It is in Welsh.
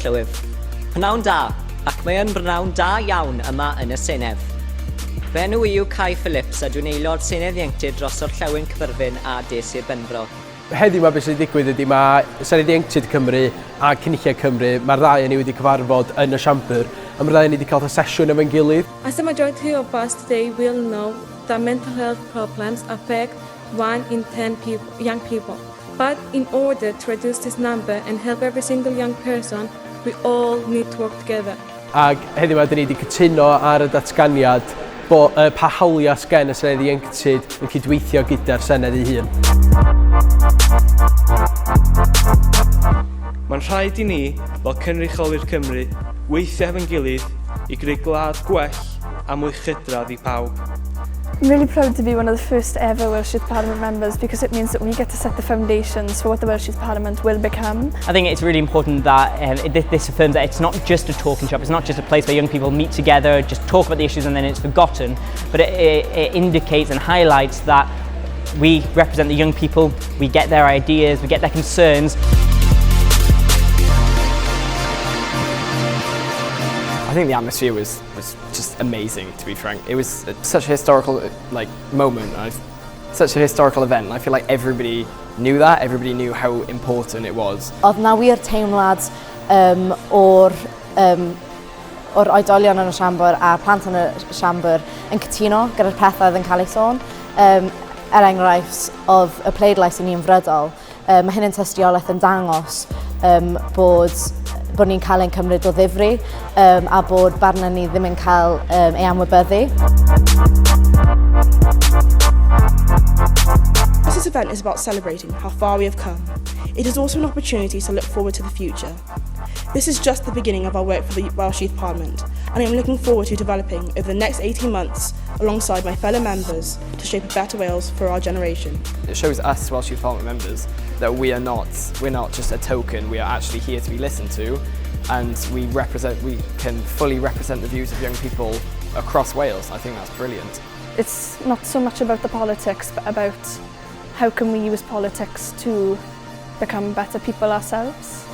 llywydd. Pnawn da, ac mae yn brynawn da iawn yma yn y Senedd. Fy enw yw Cai Phillips a dwi'n aelod Senedd Ieuenctid dros o'r Llewin Cyfyrfyn a Desir Benfro. Heddiw mae beth sy'n digwydd ydy mae Senedd Ieuenctid Cymru a Cynulliad Cymru, mae'r ddau yn ei wedi cyfarfod yn y siambr, a mae'r ddau yn wedi cael sesiwn efo'n gilydd. As the majority of us today will know that mental health problems affect 1 in 10 young people. But in order to reduce this number and help every single young person, we all need to work together. Ac heddiw mae dyn ni wedi cytuno ar y datganiad bod pa hawliau sgen y Senedd Ieuenctid yn cydweithio gyda'r Senedd ei hun. Mae'n rhaid i ni, fel cynrychiolwyr Cymru, weithio efo'n gilydd i greu gwlad gwell a mwy chydradd i pawb. I'm really proud to be one of the first ever Welsh Youth Parliament members because it means that we get to set the foundations for what the Welsh Youth Parliament will become. I think it's really important that this affirms that it's not just a talking shop, it's not just a place where young people meet together, just talk about the issues and then it's forgotten, but it indicates and highlights that we represent the young people, we get their ideas, we get their concerns. I think the atmosphere was just amazing, to be frank. It was such a historical moment, such a historical event. And I feel like everybody knew that, everybody knew how important it was. Oedd na wir teimlad o'r oedolion yn y siambr a'r plant yn y siambr yn cytuno gyda'r pethau oedd yn cael ei sôn. Enghraifft of y pleidlais i ni yn frydol, mae hyn yn tystiolaeth yn dangos bod ni'n cael ein cymryd o ddifri a bod barna ni ddim yn cael ei anwybyddu. This event is about celebrating how far we have come. It is also an opportunity to look forward to the future. This is just the beginning of our work for the Welsh Youth Parliament, and I am looking forward to developing over the next 18 months alongside my fellow members to shape a better Wales for our generation. It shows us Welsh Youth Parliament members that we're not just a token, we are actually here to be listened to, and we can fully represent the views of young people across Wales. I think that's brilliant. It's not so much about the politics, but about how can we use politics to become better people ourselves.